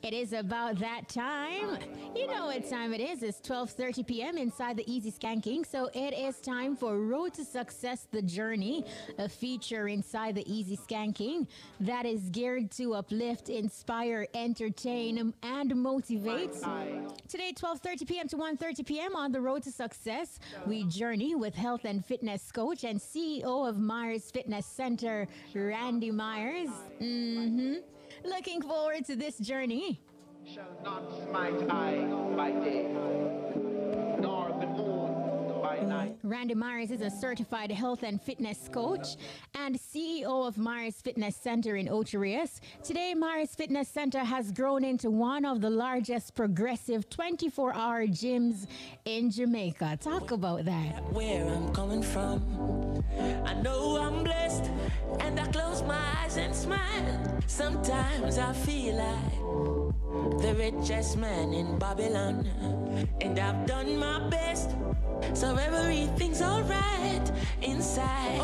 It is about that time. You know what time it is. It's 12:30 p.m. inside the Easy Skanking. So it is time for Road to Success, the Journey, a feature inside the Easy Skanking that is geared to uplift, inspire, entertain, and motivate. Today, 12:30 p.m. to 1:30 p.m. on the Road to Success, we journey with health and fitness coach and CEO of Myers Fitness Center, Randy Myers. Looking forward to this journey. Shall not smite eye by day, nor the moon by night. Randy Myers is a certified health and fitness coach and CEO of Myers Fitness Center in Ocho Rios. Today, Myers Fitness Center has grown into one of the largest progressive 24-hour gyms in Jamaica. Talk about that. Where I'm coming from, I know I'm blessed, and I close my eyes and smile. Sometimes I feel like the richest man in Babylon, and I've done my best, so everything's alright inside.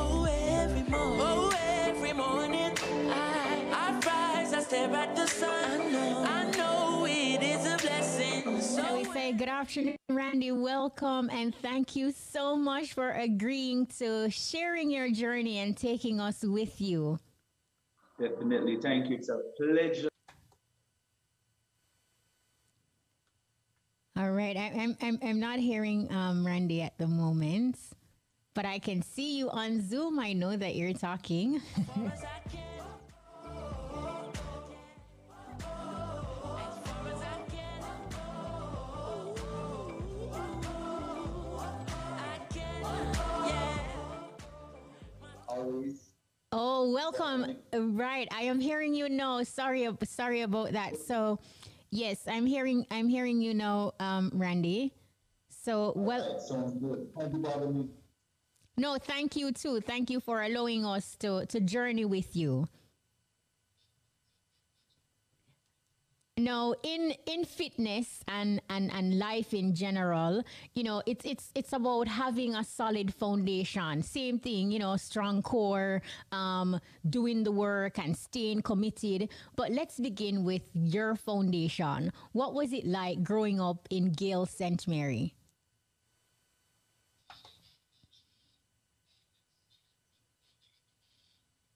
Every morning I rise, I stare at the sun. I know it is a blessing. So we say good afternoon, Randy. Welcome and thank you so much for agreeing to sharing your journey and taking us with you. Definitely. Thank you. It's a pleasure. All right. I'm not hearing Randy at the moment, but I can see you on Zoom. I know that you're talking. Always. Oh, welcome. Right. I am hearing you now. Sorry about that. So, yes, I'm hearing you now, Randy. So, well, That sounds good. Thank you for having me. no, thank you too. Thank you for allowing us to journey with you. No, in fitness and life in general, it's about having a solid foundation. Same thing, strong core, doing the work and staying committed. But let's begin with your foundation. What was it like growing up in Gale St. Mary?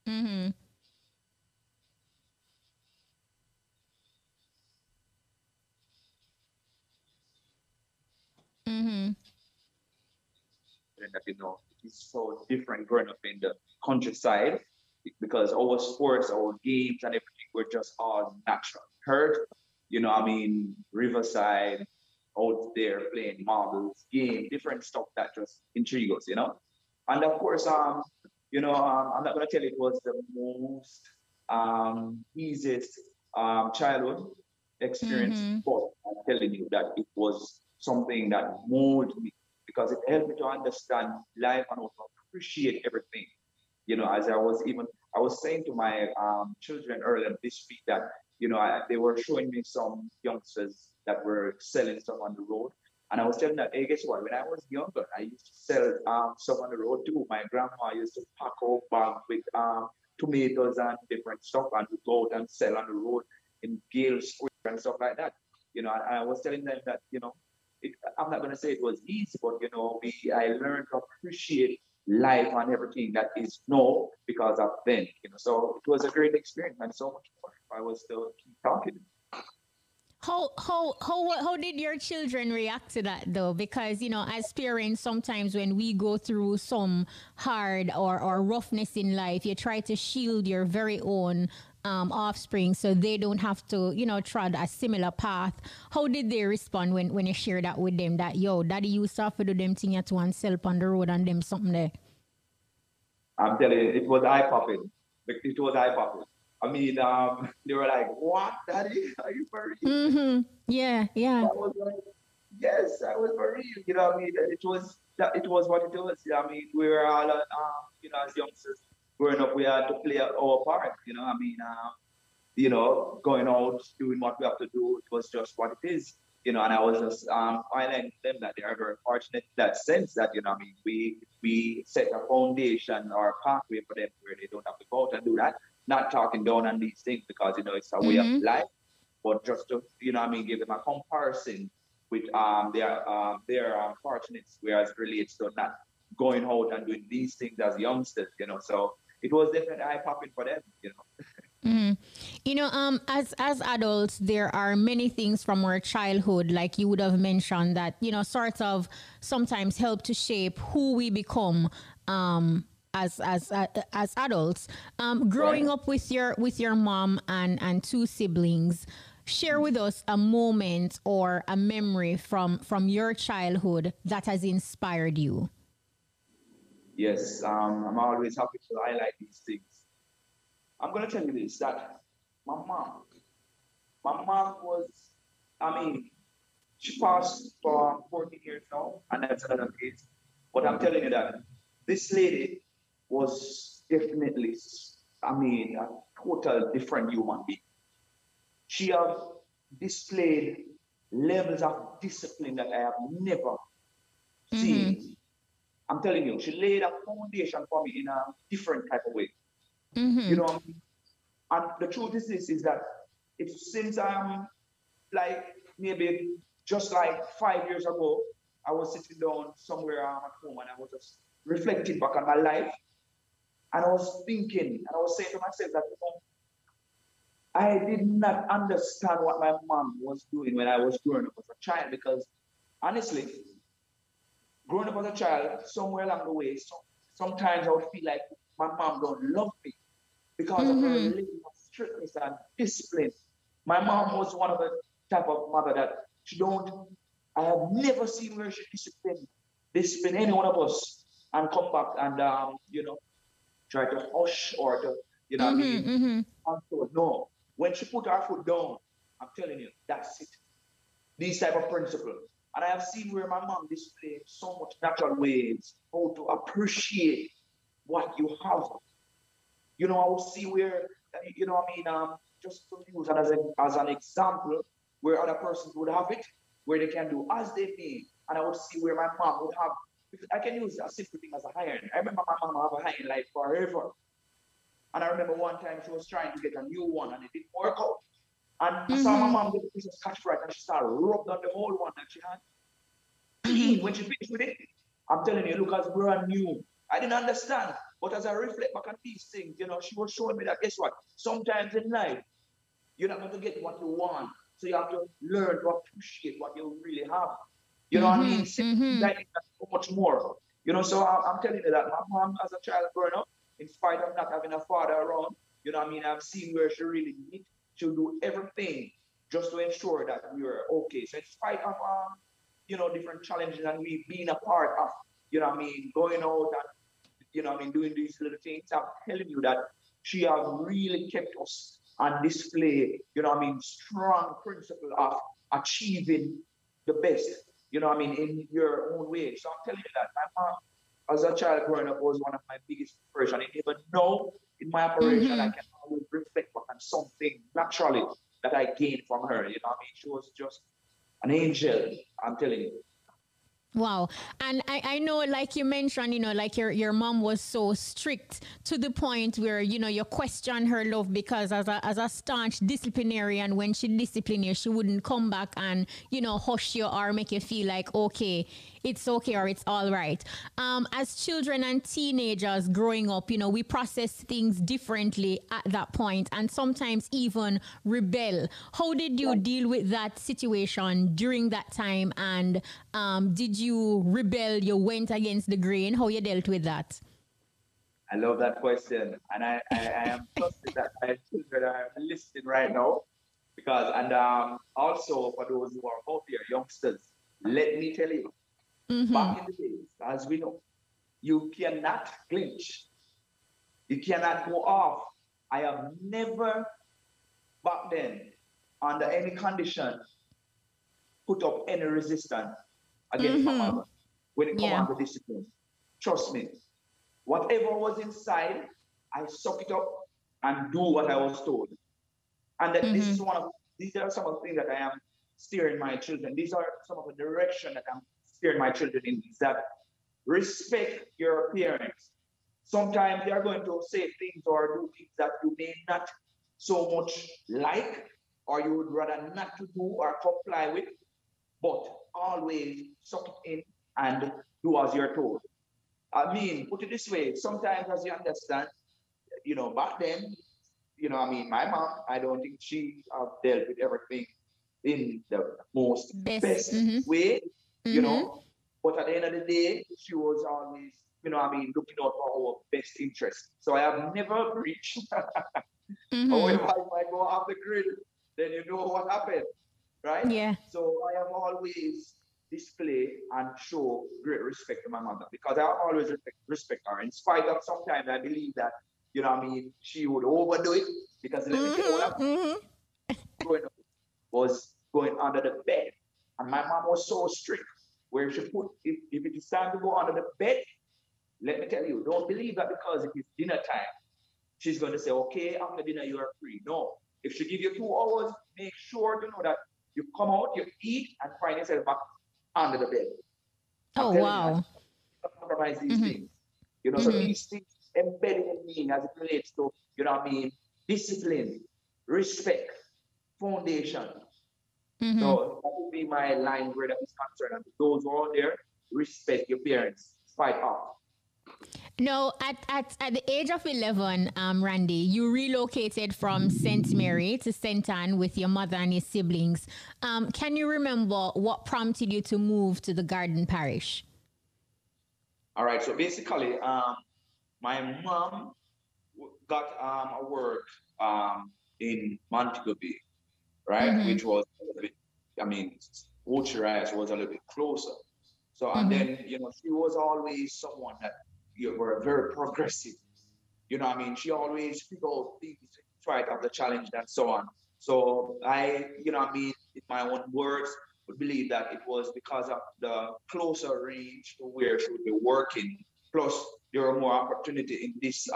Mm-hmm. Mm-hmm. And that it's so different growing up in the countryside because our sports, our games, and everything were just all natural. Heard, riverside, out there playing marbles, game, different stuff that just intrigue us. And of course, I'm not gonna tell you it was the most easiest childhood experience, Mm-hmm. but I'm telling you that it was something that molded me because it helped me to understand life and also appreciate everything. As I was saying to my children earlier this week that, they were showing me some youngsters that were selling stuff on the road. And I was telling them, hey, guess what? When I was younger, I used to sell stuff on the road too. My grandma used to pack up bags with tomatoes and different stuff and we go out and sell on the road in Gale Square and stuff like that. And I was telling them that, I'm not going to say it was easy, but I learned to appreciate life and everything that is now because of then. So it was a great experience and so much more. If I was to keep talking. How did your children react to that though? Because as parents, sometimes when we go through some hard or roughness in life, you try to shield your very own offspring so they don't have to trod a similar path. How did they respond when you share that with them? That daddy used to have to do them thing at one self on the road and them something there. I'm telling you, it was eye popping. It was eye popping. I mean, they were like, "What, Daddy? Are you for real?" Mm-hmm. Yeah, yeah. I was like, "Yes, I was for real." What I mean, it was what it was. I mean, we were all, as youngsters growing up, we had to play our part. Going out, doing what we have to do. It was just what it is. And I was just highlighting them that they are very fortunate in that sense that, we set a foundation or a pathway for them where they don't have to go out and do that. Not talking down on these things because, it's a way of Mm-hmm. life. but just to, give them a comparison with their fortunates, whereas it relates to not going out and doing these things as youngsters. So it was definitely eye popping for them. Mhm. As adults, there are many things from our childhood, like you would have mentioned, that sort of sometimes help to shape who we become as adults. Growing Right. up with your mom and two siblings, share with us a moment or a memory from your childhood that has inspired you. Yes, I'm always happy to highlight these things. I'm gonna tell you this that my mom, my mom was, I mean, she passed for 14 years now, and that's another case. But I'm telling you that this lady was definitely, a total different human being. She has displayed levels of discipline that I have never Mm-hmm. seen. I'm telling you, she laid a foundation for me in a different type of way. You Mm-hmm. know, and the truth is this is that it's since I'm like maybe just like 5 years ago, I was sitting down somewhere at home and I was just reflecting back on my life. And I was thinking, and I was saying to myself that I did not understand what my mom was doing when I was growing up as a child because honestly, growing up as a child, somewhere along the way, sometimes I would feel like my mom don't love me because of her Mm-hmm. level of strictness and discipline. My mom was one of the type of mother that she don't. I have never seen where she discipline any one of us and come back and try to hush or to Mm-hmm. Mm-hmm. control. No, when she put her foot down, I'm telling you, that's it. These type of principles. And I have seen where my mom displayed so much natural ways how to appreciate what you have. I would see where, just to use it as an example, where other persons would have it, where they can do as they may. And I would see where my mom would have, I can use a simple thing as a iron. I remember my mom have a iron like forever. And I remember one time she was trying to get a new one and it didn't work out. And I saw my Mm-hmm. mom get a piece of scotch brite and she started rubbed on the whole one that she had Mm-hmm. clean when she finished with it. I'm telling you, look as brand new. I didn't understand. But as I reflect back on these things, she was showing me that guess what? Sometimes in life, you're not going to get what you want. So you have to learn to appreciate what you really have. You know what I Mm-hmm. mean? Simple things Mm-hmm. like that, so much more. So I'm telling you that my mom, as a child growing up, in spite of not having a father around, I've seen where she really needs to do everything just to ensure that we are okay. So in spite of different challenges and we being a part of, going out and doing these little things. I'm telling you that she has really kept us on display, strong principle of achieving the best, in your own way. So I'm telling you that my mom, as a child growing up, was one of my biggest inspiration. And even now, in my operation, I Mm-hmm. can always reflect back on something naturally that I gained from her. She was just an angel, I'm telling you. Wow. And I know, like you mentioned, like your mom was so strict to the point where, you question her love because as a staunch disciplinarian, when she disciplined you, she wouldn't come back and, hush you or make you feel like, okay, it's okay or it's all right. As children and teenagers growing up, we process things differently at that point and sometimes even rebel. How did you Right. deal with that situation during that time? And did you rebel? You went against the grain? How you dealt with that? I love that question. And I am trusting that my children are listening right now. And also for those who are out there, youngsters, let me tell you, Mm-hmm. back in the days, as we know, you cannot glitch. You cannot go off. I have never back then, under any condition, put up any resistance against my Mm-hmm. mother when it comes Yeah. on to discipline. Trust me, whatever was inside, I suck it up and do what I was told. And that this Mm-hmm. is these are some of the things that I am steering my children. These are some of the direction that I'm steering my children in. Is that respect your parents. Sometimes they are going to say things or do things that you may not so much like, or you would rather not to do or comply with, but always suck it in and do as you're told. I mean, put it this way, sometimes as you understand, back then, my mom, I don't think she dealt with everything in the most Best. best way, you know. But at the end of the day, she was always, looking out for our best interest. So I have never breached. However, if I go off the grid, then you know what happened, right? Yeah. So I have always display and show great respect to my mother because I always respect her. In spite of sometimes I believe that, she would overdo it because let me tell you what happened. Growing up was going under the bed. And my mom was so strict where she put, if it is time to go under the bed, let me tell you, don't believe that because it is dinner time, she's going to say, okay, after dinner you are free. No. If she give you 2 hours, make sure to know that you come out, you eat, and find yourself back under the bed. Oh, wow. Compromise these things. So these things embedded in me as it relates to, discipline, respect, foundation. So that would be my line where that is concerned. And those who are there, respect your parents, fight off. No, at the age of 11, Randy, you relocated from St. Mary to St. Anne with your mother and your siblings. Can you remember what prompted you to move to the Garden Parish? All right. So basically, my mom got a work in Montego Bay, right? Which was a little bit, Woodshire was a little bit closer. So, and then, she was always someone that were very progressive. She always figured out things, tried out the challenge and so on. So I, in my own words, would believe that it was because of the closer range to where she would be working. Plus, there were more opportunity in this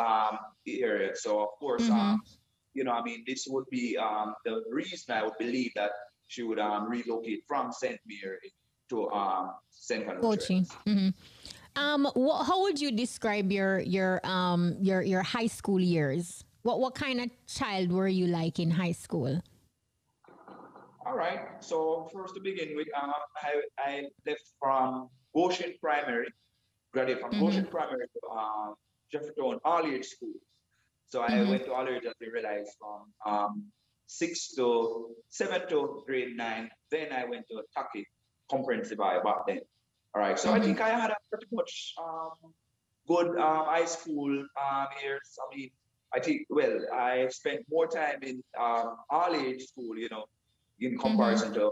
area. So, of course, this would be the reason I would believe that she would relocate from St. Mary to St. Anne. How would you describe your high school years? What kind of child were you like in high school? All right. So first to begin with, I left from Goshen Primary, graduated from Goshen Primary to Jefferton All-Age School. So I went to All-Age as I realized from 7 to grade 9. Then I went to Taki Comprehensive High back then. All right. So I think I had a pretty much good high school years. I think, I spent more time in all-age school, in comparison to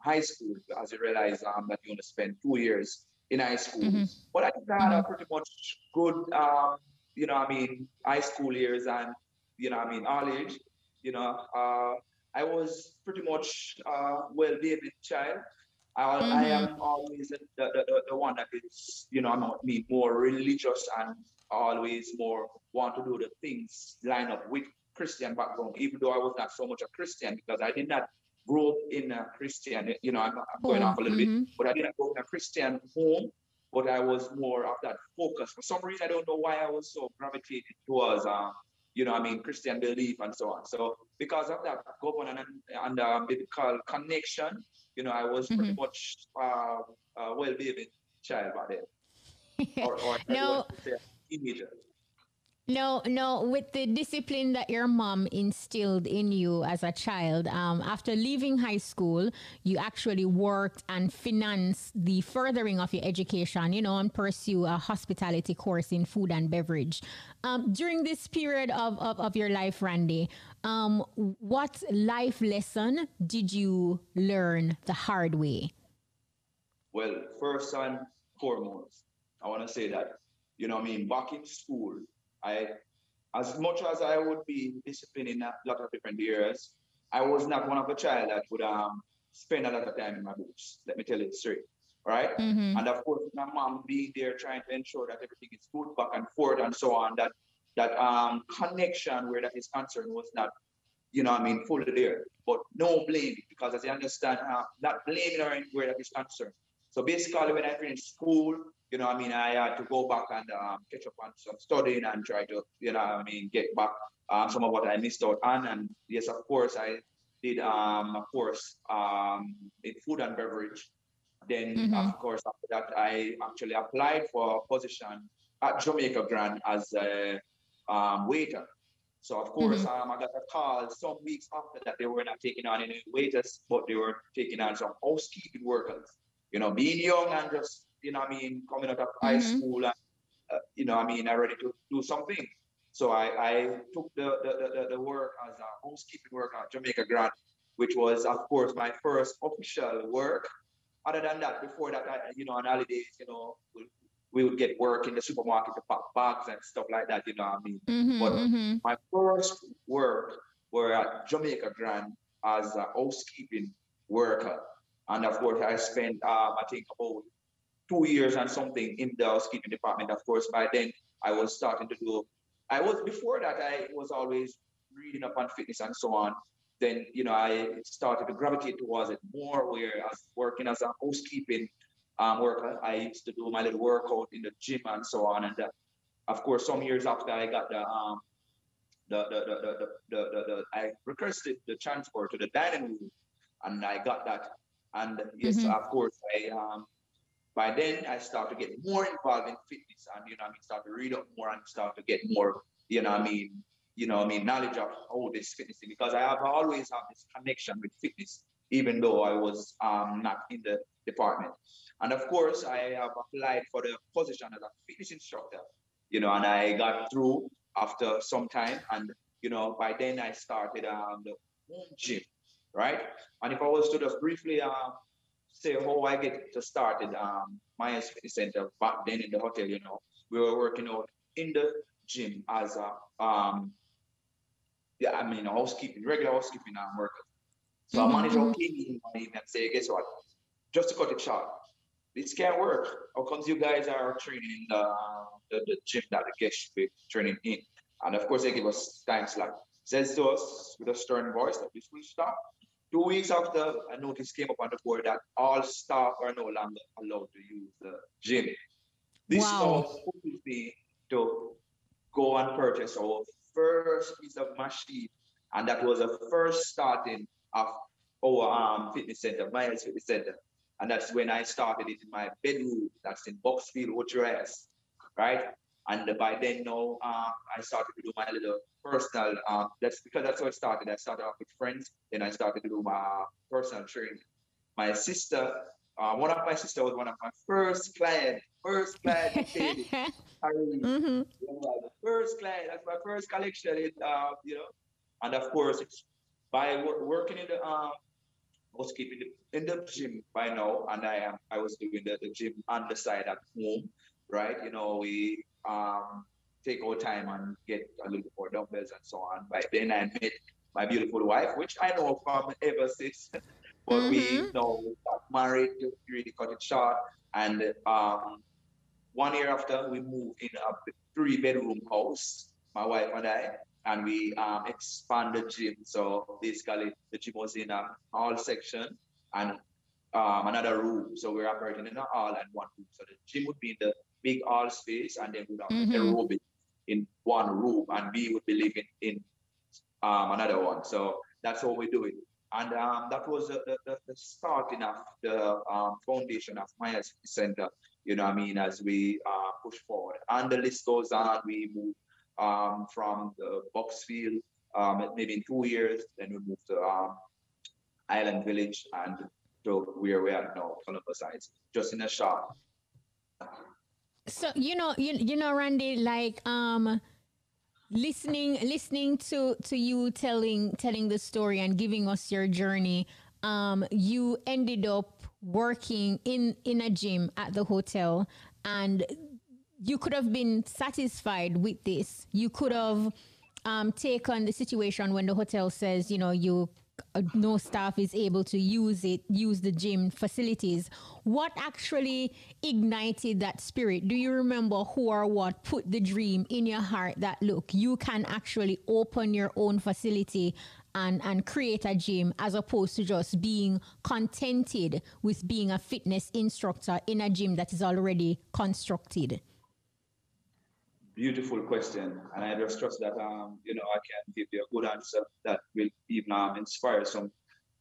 high school, as you realize that you only spend 2 years in high school. But I think I had a pretty much good, high school years and, all-age. I was pretty much well-behaved child. I am always the one that is, more religious and always more want to do the things line up with Christian background, even though I was not so much a Christian because I did not grow up in a Christian, I'm going off a little bit, but I didn't grow up in a Christian home, but I was more of that focus. For some reason, I don't know why I was so gravitated towards, Christian belief and so on. So because of that government and biblical connection, I was pretty much well-behaved child by then. Or No. Teenager. No, with the discipline that your mom instilled in you as a child, after leaving high school, you actually worked and financed the furthering of your education, and pursue a hospitality course in food and beverage. During this period of your life, Randy, what life lesson did you learn the hard way? Well, first and foremost, I want to say that, back in school, as much as I would be disciplined in a lot of different areas, I was not one of the child that would spend a lot of time in my books. Let me tell you straight, right? And of course, my mom being there trying to ensure that everything is good back and forth and so on. That connection where that is concerned was not, fully there. But no blame because as you understand, not blaming her in where that is concerned. So basically, when I finished school, I had to go back and catch up on some studying and try to, get back some of what I missed out on. And yes, of course, I did of course in food and beverage. Then Mm-hmm. of course after that I actually applied for a position at Jamaica Grand as a waiter. So of course, Mm-hmm. I got a call some weeks after that they were not taking on any waiters, but they were taking on some housekeeping workers. You know, being young and just, you know, what I mean, coming out of high Mm-hmm. school and, you know, what I mean, I ready to do something. So I took the work as a housekeeping worker at Jamaica Grand, which was, of course, my first official work. Other than that, before that, you know, on holidays, you know, we would get work in the supermarket to pack bags and stuff like that, you know what I mean? But Mm-hmm. my first work were at Jamaica Grand as a housekeeping worker. And of course, I spent, I think, about 2 years and something in the housekeeping department. Of course, by then I was starting to do, before that, I was always reading up on fitness and so on. Then, you know, I started to gravitate towards it more, where I was working as a housekeeping worker. I used to do my little workout in the gym and so on. And of course, some years after I got I requested the transfer to the dining room, and I got that. And yes, Mm-hmm. of course, I by then I start to get more involved in fitness, and you know, what I mean, start to read up more and start to get more, you know, what I mean, knowledge of all this fitness thing, because I have always have this connection with fitness, even though I was not in the department. And of course, I have applied for the position as a fitness instructor, you know, and I got through after some time, and you know, by then I started the home gym, right? And if I was to just briefly say how I get to started my fitness center back then in the hotel, you know, we were working out in the gym as a yeah, I mean housekeeping, regular housekeeping worker. So a manager Mm-hmm. came in one evening and say, guess what? Just to cut it short, this can't work. How comes you guys are training in the gym that the guests be training in? And of course they give us time slot. Says to us with a stern voice that this will stop. 2 weeks after, a notice came up on the board that all staff are no longer allowed to use the gym. This Wow. now pushes me to go and purchase our first piece of machine, and that was the first starting of our fitness center, Miles Fitness Center. And that's when I started it in my bedroom. That's in Boxfield, Utrecht, right? And by then, now I started to do my little personal. That's because that's how it started. I started off with friends, then I started to do my personal training. My sister, one of my sister was one of my first client in David. IRIE. Mm-hmm. Yeah, the first client, that's my first collection. You know, and of course, it's by working in the was keeping in the gym by now, and I was doing the gym on the side at home, right? You know, we take our time and get a little more dumbbells and so on. By then, I met my beautiful wife, which I know from ever since. But we Mm-hmm. know we got married, to really cut it short, and 1 year after we moved in a three-bedroom house, my wife and I, and we expand the gym. So basically, the gym was in a hall section and another room. So we're operating in a hall and one room. So the gym would be in the big hall space, and then we'd have the Mm-hmm. aerobic in one room, and we would be living in another one. So that's how we do it. And that was the starting of the foundation of my center, you know what I mean, as we push forward. And the list goes on. We move from the Boxfield, maybe in 2 years, then we move to Island Village and to where we are now, Columbus Heights, just in a shot. So you know, Randy, like listening to you telling the story and giving us your journey, you ended up working in a gym at the hotel, and you could have been satisfied with this. You could have taken the situation when the hotel says, you no staff is able to use the gym facilities. What actually ignited that spirit? Do you remember who or what put the dream in your heart that, look, you can actually open your own facility and create a gym, as opposed to just being contented with being a fitness instructor in a gym that is already constructed? Beautiful question, and I just trust that I can give you a good answer that will even inspire some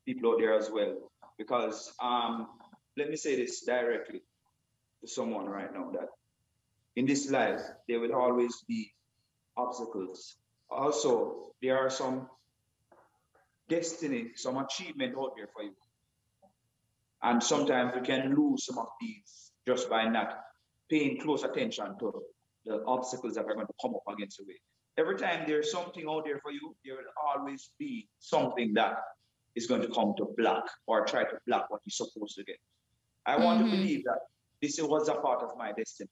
people out there as well. Because let me say this directly to someone right now that in this life there will always be obstacles. Also, there are some destiny, some achievement out there for you, and sometimes we can lose some of these just by not paying close attention to the obstacles that are going to come up against the way. Every time there's something out there for you, there will always be something that is going to come to block or try to block what you're supposed to get. I want to believe that this was a part of my destiny.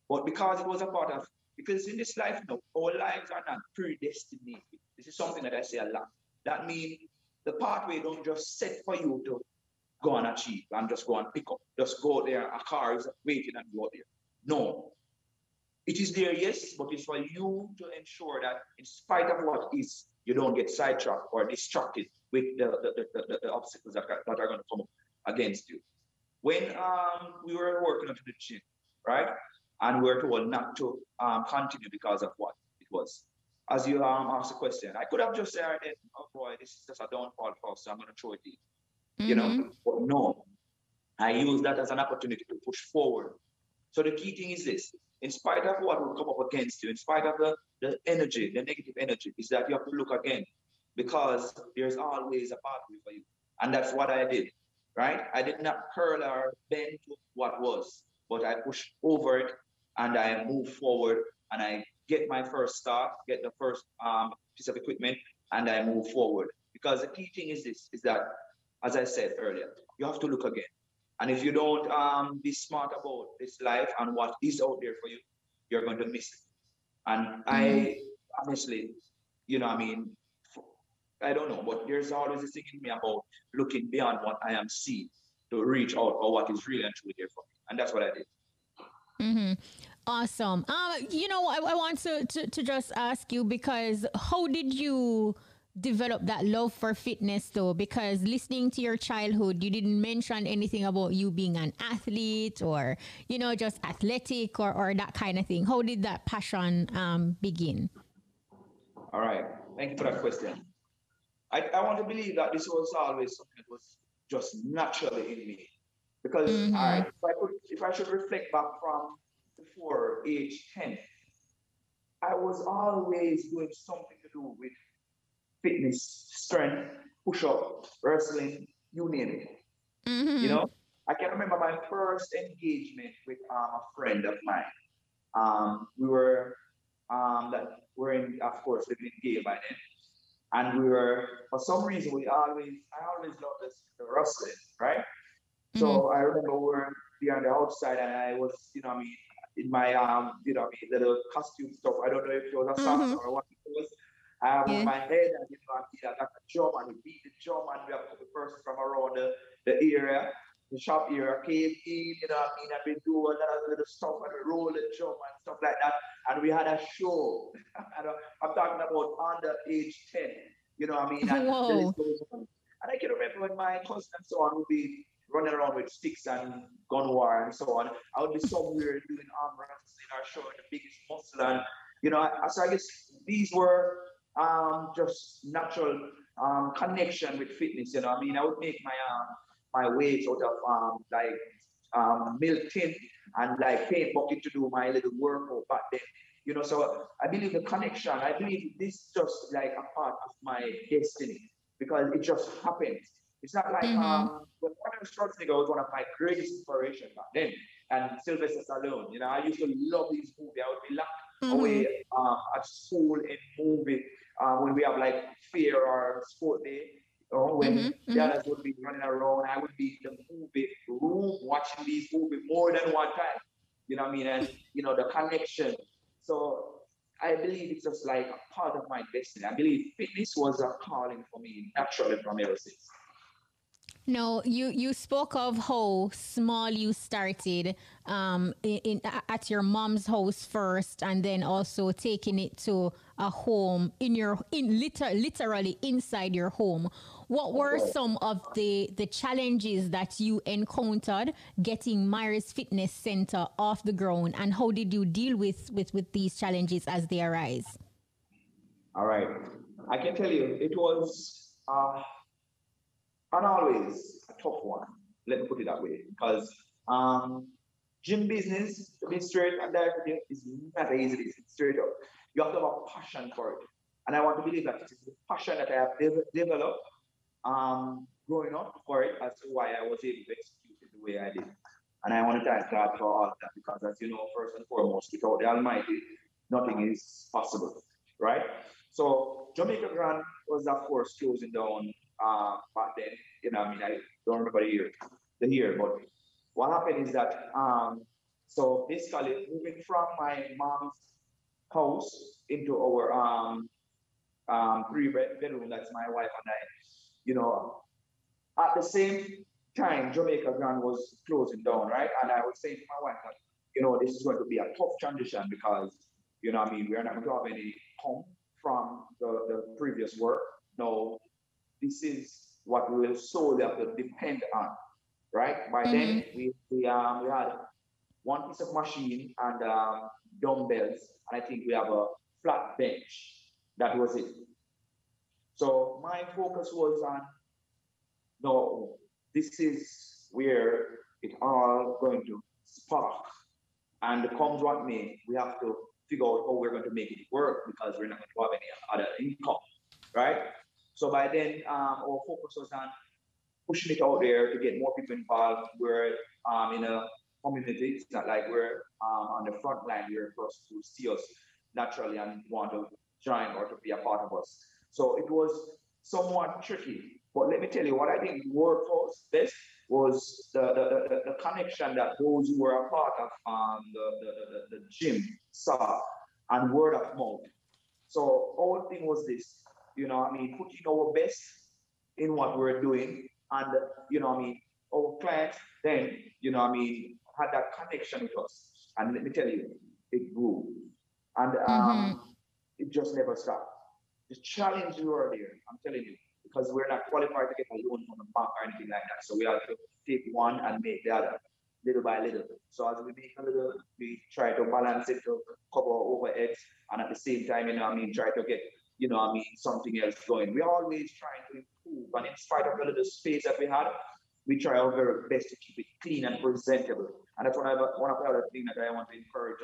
But because it was a part of, because in this life, our lives are not predestinated. This is something that I say a lot. That means the pathway don't just set for you to go and achieve and just go and pick up. Just go there, a car is waiting and go there. No. It is there, yes, but it's for you to ensure that in spite of what is, you don't get sidetracked or distracted with the obstacles that are going to come up against you. When we were working on the gym, right? And we were told not to continue because of what it was. As you asked the question, I could have just said, oh boy, this is just a downfall course, so I'm going to throw it in. But no, I use that as an opportunity to push forward. So the key thing is this: in spite of what will come up against you, in spite of the energy, the negative energy, is that you have to look again, because there's always a pathway for you. And that's what I did, right? I did not curl or bend to what was, but I pushed over it and I moved forward and I get my first start, get the first piece of equipment, and I move forward. Because the key thing is this, is that, as I said earlier, you have to look again. And if you don't be smart about this life and what is out there for you, you're going to miss it. And I honestly, I don't know, but there's always this thing in me about looking beyond what I am seeing to reach out for what is really and truly there for me. And that's what I did. Awesome. I want to just ask you, because how did you develop that love for fitness though? Because listening to your childhood, you didn't mention anything about you being an athlete or, just athletic or that kind of thing. How did that passion begin? All right. Thank you for that question. I want to believe that this was always something that was just naturally in me. Because if I should reflect back from before age 10, I was always doing something to do with fitness, strength, push-up, wrestling, you name it. I can remember my first engagement with a friend of mine. We were of course, living in Gay by then. And we were, for some reason, I always loved this wrestling, right? So I remember we were there on the outside and I was, in my, little costume stuff. I don't know if it was a socks or what it was. I have on my head and, I got a jump and we beat the jump and we have the person from around the area, the shop area came in, and we do a lot of little stuff and we roll the jump and stuff like that. And we had a show. I'm talking about under age 10, And I can remember when my cousin and so on would be running around with sticks and gun war and so on. I would be somewhere doing arm wrestling or showing the biggest muscle. And, so I guess these were just natural connection with fitness. I would make my weights out of milk tin and paint bucket to do my little workout back then. So I believe the connection, I believe this is just like a part of my destiny because it just happens. It's not like when Arnold Schwarzenegger was one of my greatest inspirations back then, and Sylvester Stallone. I used to love these movies. I would be locked away at school in movie when we have fair or sport day. When the others would be running around, I would be in the movie room watching these movies more than one time. And the connection. So I believe it's just like a part of my destiny. I believe fitness was a calling for me naturally from ever since. No, you spoke of how small you started at your mom's house first, and then also taking it to a home literally inside your home. What were Okay. some of the challenges that you encountered getting Myers Fitness Center off the ground, and how did you deal with these challenges as they arise? All right. I can tell you it was and always a tough one. Let me put it that way, because um, gym business, to be straight and direct with you, is not easy. It's straight up. You have to have a passion for it, and I want to believe that it is the passion that I have developed growing up for it as to why I was able to execute it the way I did. And I want to thank God for all of that, because, as you know, first and foremost, without the Almighty, nothing is possible, right? So Jamaica Grand was, of course, closing down back then. I mean, I don't remember the year, but what happened is that so basically moving from my mom's house into our three bedroom, that's my wife and I, you know, at the same time, Jamaica Grand was closing down, right? And I was saying to my wife that, this is going to be a tough transition because, I mean, we're not going to have any home from the previous work. No, this is what we will solely have to depend on, right? By then, we had one piece of machine and dumbbells, and I think we have a flat bench. That was it. So my focus was on, no, this is where it all going to spark. And comes what may, we have to figure out how we're going to make it work, because we're not going to have any other income, right? So by then, our focus was on pushing it out there to get more people involved. We're in a community. It's not like we're on the front line where person who see us naturally and want to join or to be a part of us. So it was somewhat tricky. But let me tell you, what I think worked for us best was the connection that those who were a part of the gym saw, and word of mouth. So our thing was this, I mean, putting our best in what we're doing, and I mean, our clients then, I mean, had that connection with us. And let me tell you, it grew. And it just never stopped. The challenge were there, I'm telling you, because we're not qualified to get a loan from the bank or anything like that. So we have to take one and make the other little by little. So as we make a little, we try to balance it to cover overheads, and at the same time, I mean, try to get, I mean, something else going. We're always trying to improve, and in spite of the little space that we had, we try our very best to keep it clean and presentable. And that's one of the other things that I want to encourage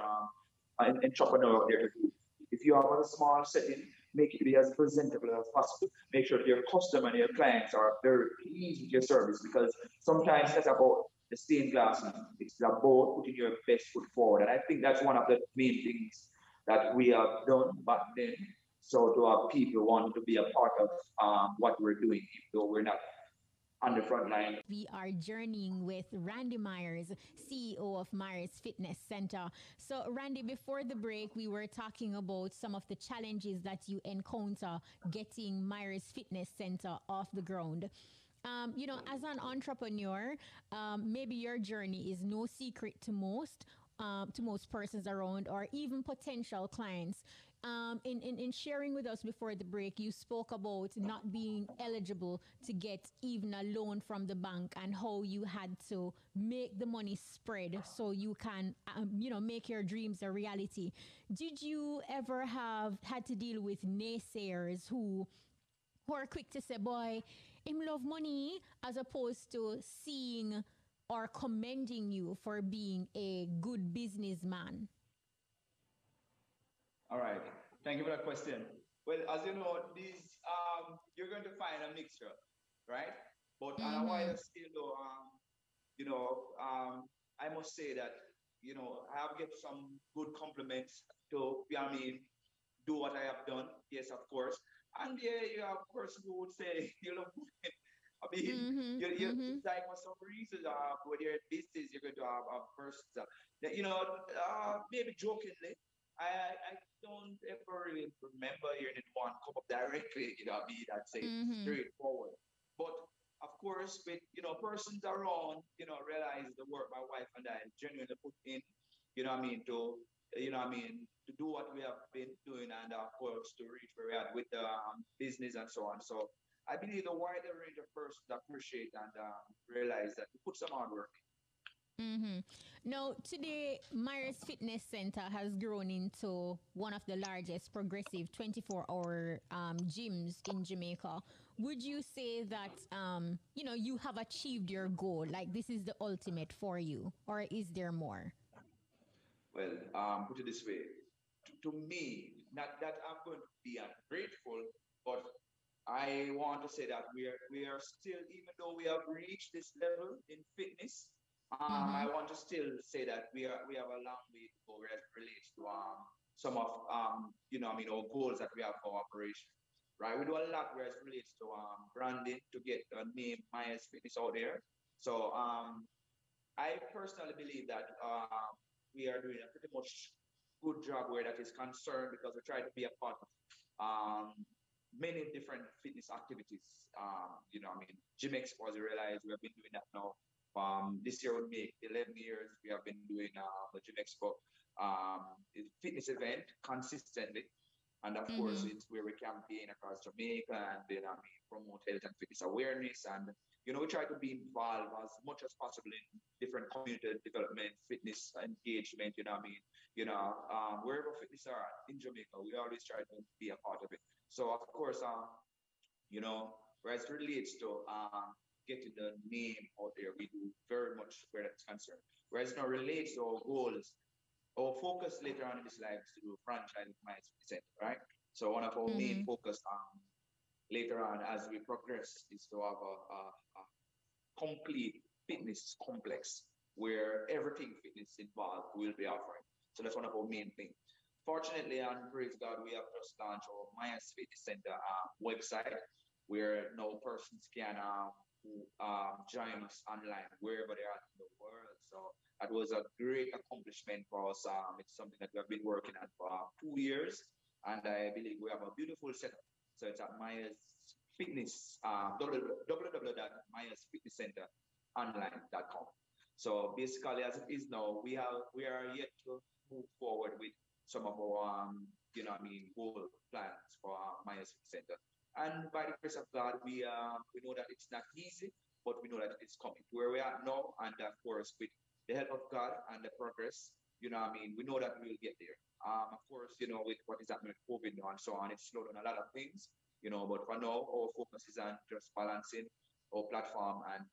an entrepreneur out there to do. If you have a small setting, make it be as presentable as possible. Make sure that your customer and your clients are very pleased with your service, because sometimes that's about the stained glass. It's about putting your best foot forward. And I think that's one of the main things that we have done back then. So to have people wanting to be a part of what we're doing, even though we're not on the front line. We are journeying with Randy Myers, CEO of Myers Fitness Center. So, Randy, before the break, we were talking about some of the challenges that you encounter getting Myers Fitness Center off the ground. As an entrepreneur, maybe your journey is no secret to most persons around, or even potential clients. In sharing with us before the break, you spoke about not being eligible to get even a loan from the bank, and how you had to make the money spread so you can, make your dreams a reality. Did you ever have had to deal with naysayers who are quick to say, boy, him love money, as opposed to seeing or commending you for being a good businessman? All right. Thank you for that question. Well, as you know, these you're going to find a mixture, right? But on a wider scale, though, I must say that I have get some good compliments to, I mean, do what I have done. Yes, of course. And yeah, you have a person who would say, I mean, Mm-hmm. it's like for some reason, when you're in business, you're going to have persons that, maybe jokingly, I don't ever really remember hearing anyone come up directly, I mean, I'd say Mm-hmm. straightforward. But of course, with, persons around, realize the work my wife and I genuinely put in, what I mean, what I mean, to do what we have been doing, and of course to reach where we're at with the business and so on. So I believe the wider range of persons appreciate and realize that we put some hard work. Mm-hmm. Now, today, Myers Fitness Center has grown into one of the largest progressive 24-hour gyms in Jamaica. Would you say that, you have achieved your goal? Like, this is the ultimate for you? Or is there more? Well, put it this way, to me, not that I'm going to be ungrateful, but I want to say that we are still, even though we have reached this level in fitness, I Mm-hmm. want to still say that we have a long way to go as it relates to some of our goals that we have for operation. Right, we do a lot where it relates to branding to get the name Myers Fitness out there. So I personally believe that we are doing a pretty much good job where that is concerned because we try to be a part of many different fitness activities. Gym Expo, as you realize, we have been doing that now. This year will make 11 years. We have been doing the Gym Expo fitness event consistently. And of course, Mm-hmm. it's where we campaign across Jamaica and then promote health and fitness awareness. And we try to be involved as much as possible in different community development, fitness engagement. Wherever fitness are in Jamaica, we always try to be a part of it. So of course, where it relates to getting the name out there, we do very much where that's concerned. Whereas it now relates to our goals, our focus later on in this life is to do franchise minds center, right? So one of our main Mm-hmm. focus later on as we progress is to have a complete fitness complex where everything fitness involved will be offering. So that's one of our main things. Fortunately, and praise God, we have just launched our Myers Fitness Center website where no persons can join us online wherever they are in the world. So that was a great accomplishment for us. It's something that we have been working on for 2 years, and I believe we have a beautiful setup. So it's at Myers Fitness, www.myersfitnesscenteronline.com. So basically, as it is now, we are yet to move forward with some of our goal plans for Myers Fitness Center. And by the grace of God, we know that it's not easy, but we know that it's coming to where we are now. And of course, with the help of God and the progress, we know that we will get there. Of course, with what is happening with COVID now and so on, it's slowed down a lot of things, but for now, our focus is on just balancing our platform and,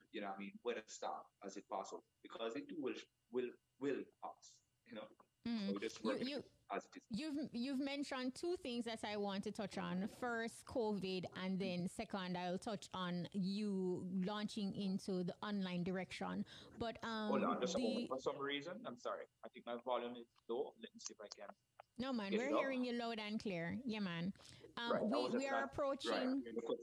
weather start as it passes because it too will pass, so Mm. we're just You working you as it is. you've mentioned two things that I want to touch on. First, COVID, and then second, I'll touch on you launching into the online direction. But Hold on just a moment. the For some reason, I'm sorry. I think my volume is low. Let me see if I can no man, get we're it up. hearing you loud and clear. Yeah, man. Right. I We was we just are not right. approaching. Because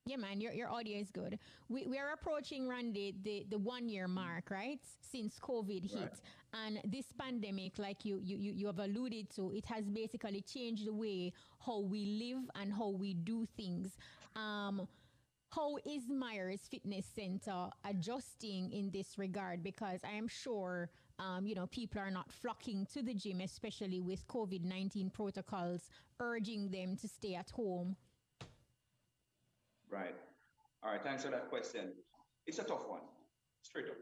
Yeah, man, your audio is good. We are approaching, Randy, the 1 year mark, right? Since COVID right. hit. And this pandemic, like you have alluded to, it has basically changed the way how we live and how we do things. How is Myers Fitness Center adjusting in this regard? Because I am sure, people are not flocking to the gym, especially with COVID-19 protocols urging them to stay at home. Right. All right. Thanks for that question. It's a tough one. Straight up.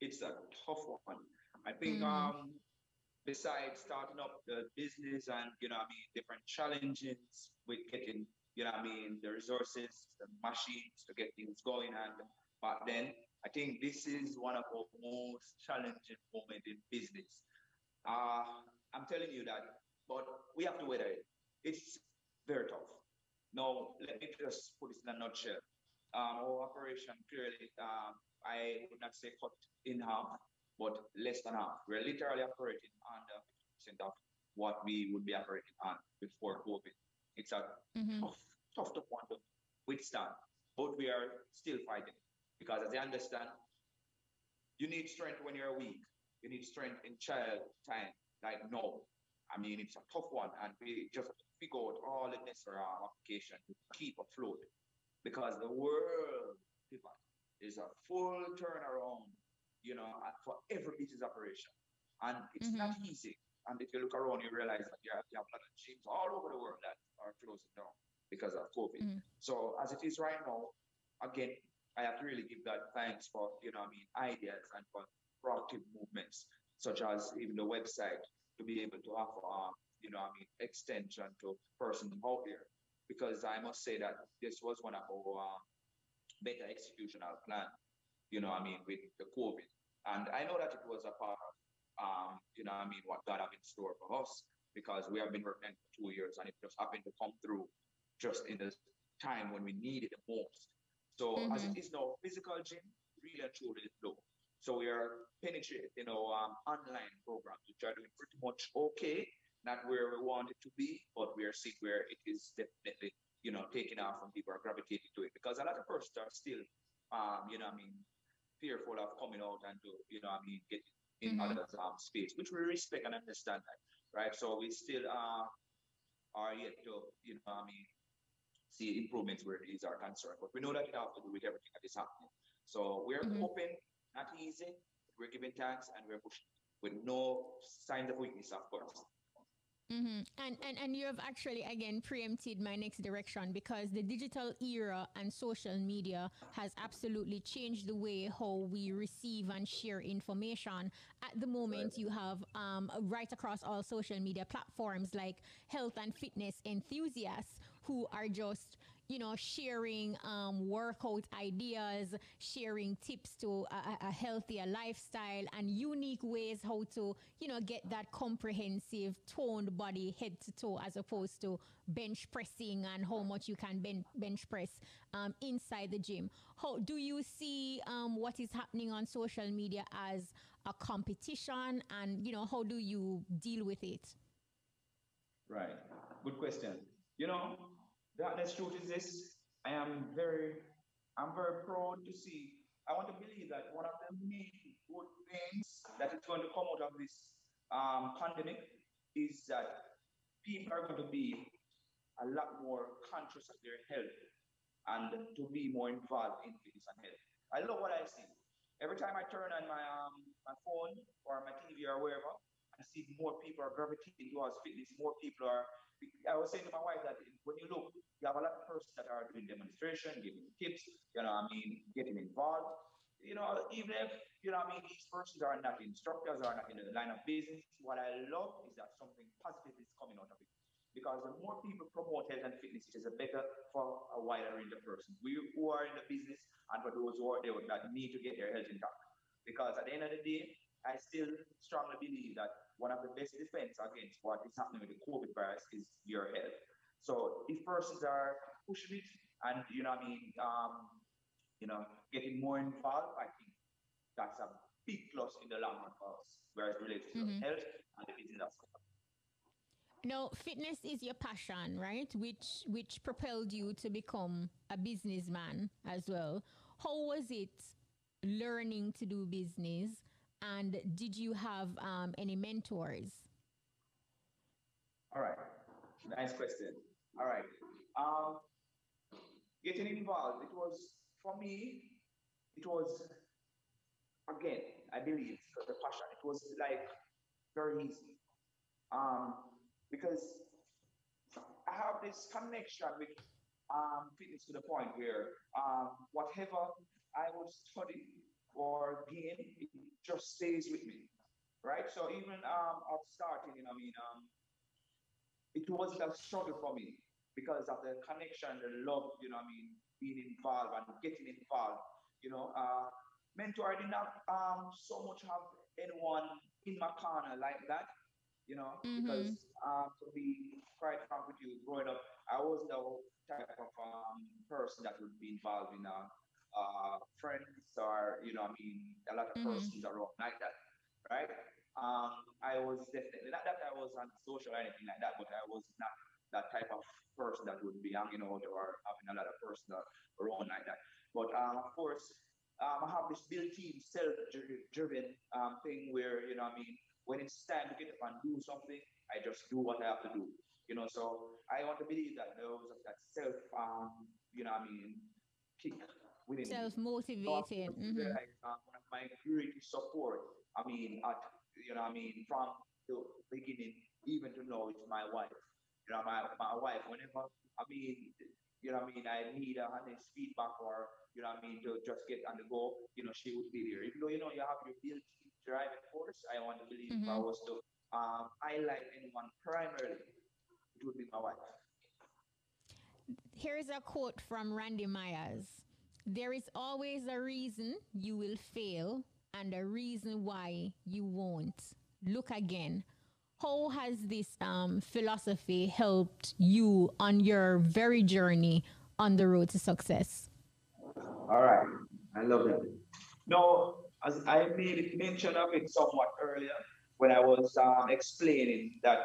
It's a tough one. I think Mm-hmm. besides starting up the business and different challenges with getting the resources, the machines to get things going, and but then I think this is one of our most challenging moments in business. I'm telling you that, but we have to weather it. It's very tough. Now, let me just put this in a nutshell. Our operation clearly, I would not say cut in half, but less than half. We're literally operating under 50% of what we would be operating on before COVID. It's a Mm-hmm. tough one to withstand, but we are still fighting because, as I understand, you need strength when you're weak. You need strength in child time, like no. I mean, it's a tough one, and we just have to figure out all the necessary application to keep afloat because the world, people, is a full turnaround, for every business operation. And it's not Mm-hmm. easy. And if you look around, you realize that you have a lot of gyms all over the world that are closing down. because of COVID. So as it is right now, again, I have to really give that thanks for, ideas and for proactive movements, such as even the website to be able to offer, extension to persons out there. Because I must say that this was one of our better executional plan, with the COVID. And I know that it was a part of, what God have in store for us because we have been working for 2 years and it just happened to come through just in the time when we need it the most. So as it is now, physical gym really and truly is low. So we are penetrating, online programs, which are doing pretty much okay, not where we want it to be, but we are seeing where it is definitely, taking off and people are gravitating to it because a lot of persons are still, fearful of coming out and to, get in others' space, which we respect and understand that, right? So we still are yet to, see improvements where these are concerned. But we know that it has to do with everything that is happening. So we're open, not easy. We're giving thanks and we're pushing with no signs of weakness, of course. And you have actually again preempted my next direction because the digital era and social media has absolutely changed the way how we receive and share information. At the moment, you have right across all social media platforms like health and fitness enthusiasts who are just sharing workout ideas, sharing tips to a healthier lifestyle and unique ways how to, get that comprehensive toned body head to toe as opposed to bench pressing and how much you can bench press inside the gym. How do you see what is happening on social media as a competition and, how do you deal with it? Right. Good question. The honest truth is this. I'm very proud to see. I want to believe that one of the main good things that is going to come out of this pandemic is that people are going to be a lot more conscious of their health and to be more involved in fitness and health. I love what I see. Every time I turn on my phone or my TV or wherever, I see more people are gravitating towards fitness. More people are. I was saying to my wife that when you look, you have a lot of persons that are doing demonstration, giving tips. Getting involved. Even if these persons are not instructors, are not in the line of business. What I love is that something positive is coming out of it. Because the more people promote health and fitness, it is a better for a wider range of persons. We who are in the business and for those who are there that need to get their health intact. Because at the end of the day, I still strongly believe that one of the best defense against what is happening with the COVID virus is your health. So if persons are pushing it and getting more involved, I think that's a big plus in the long run for us, whereas related to health and the business aspect. Now, fitness is your passion, right? Which propelled you to become a businessman as well. How was it learning to do business, and did you have any mentors? All right, nice question. All right, um, getting involved. It was for me. It was again. I believe the passion. It was like very easy. Because I have this connection with fitness to the point where whatever I would study or gain, it just stays with me, right? So even at starting, it wasn't a struggle for me because of the connection, the love, being involved and getting involved, mentor, I did not so much have anyone in my corner like that, because to be quite frank with you, growing up, I was the type of person that would be involved in friends or, a lot of persons around like that, right? I was definitely, not that I was antisocial or anything like that, but I was not that type of person that would be hanging out or having a lot of persons around like that. But of course, I have this built-in self-driven thing where, when it's time to get up and do something, I just do what I have to do. So I want to believe that there was that self, kick within me. So of Self-motivated. course, realize one of my greatest support, from the beginning, even to now, is my wife. My wife, whenever, I mean, I need a honest feedback or, to just get on the go, she would be there. Even though, you have your built-in driving force, I want to believe if I Mm-hmm. was to highlight anyone primarily, it would be my wife. Here's a quote from Randy Myers. There is always a reason you will fail and a reason why you won't. Look again. How has this philosophy helped you on your very journey on the road to success? All right. I love that. No, as I made mention of it somewhat earlier when I was explaining that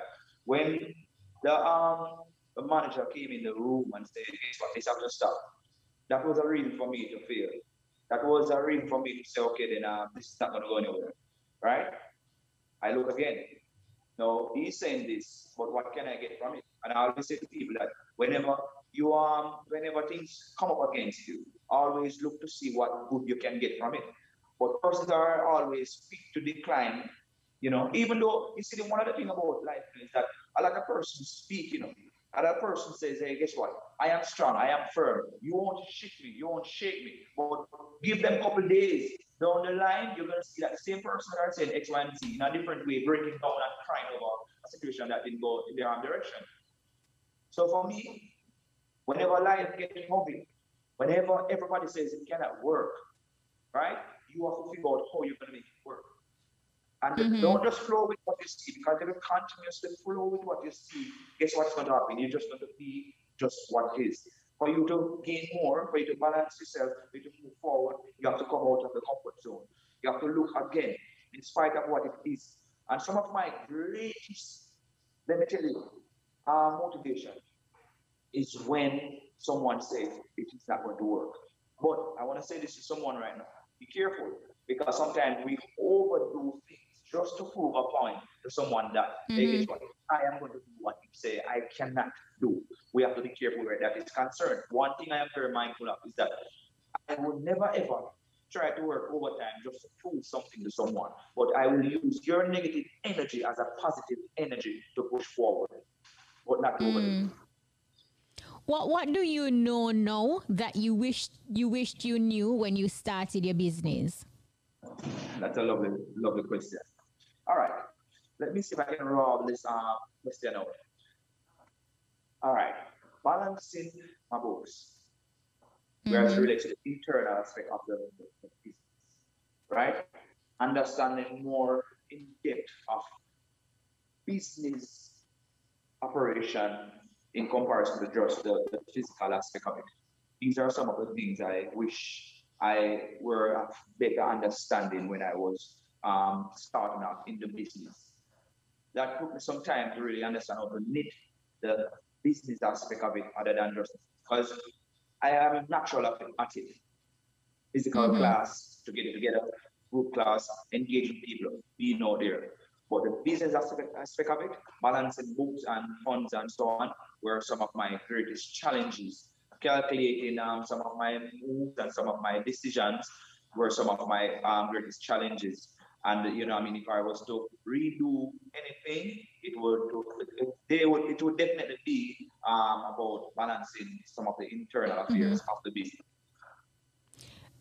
when the um the manager came in the room and said, "Guess what? This have to stop." That was a reason for me to fail. That was a reason for me to say, "Okay, then this is not going to go anywhere." Right? I look again. No, he's saying this, but what can I get from it? And I always say to people that whenever things come up against you, always look to see what good you can get from it. But persons are always quick to decline, even though you see one of the thing about life is that a lot of persons speak, a lot of person says, hey, guess what? I am strong, I am firm. You won't shake me, you won't shake me. But give them a couple days down the line, you're gonna see that same person that said X, Y, and Z in a different way, breaking down and crying over a situation that didn't go in the wrong direction. So for me, whenever life gets heavy, whenever everybody says it cannot work, right? You have to figure out how you're gonna make it work. And Mm-hmm. don't just flow with what you see, because if you continuously flow with what you see, guess what's going to happen? You're just going to be just what is. For you to gain more, for you to balance yourself, for you to move forward, you have to come out of the comfort zone. You have to look again, in spite of what it is. And some of my greatest, let me tell you, motivation is when someone says it is not going to work. But I want to say this to someone right now. Be careful, because sometimes we overdo things just to prove a point to someone that, hey, guess Mm-hmm. what? I am going to do what you say I cannot do. We have to be careful where that is concerned. One thing I am very mindful of is that I will never ever try to work overtime just to prove something to someone, but I will use your negative energy as a positive energy to push forward, but not to overdo it. Mm. What do you know now that you wished you knew when you started your business? That's a lovely, lovely question. All right. Let me see if I can roll this question out. All right. Balancing my books, whereas Mm-hmm. related to the internal aspect of the business, right? Understanding more in depth of business operation in comparison to just the physical aspect of it. These are some of the things I wish I were of better understanding when I was starting out in the business. That took me some time to really understand how to knit the business aspect of it other than just because I am natural at it. Physical Mm-hmm. class, to get it together, group class, engaging people, being out there. But the business aspect of it, balancing books and funds and so on, were some of my greatest challenges. Calculating some of my moves and some of my decisions were some of my greatest challenges. And if I was to redo anything, it would definitely be about balancing some of the internal Mm-hmm. affairs of the business.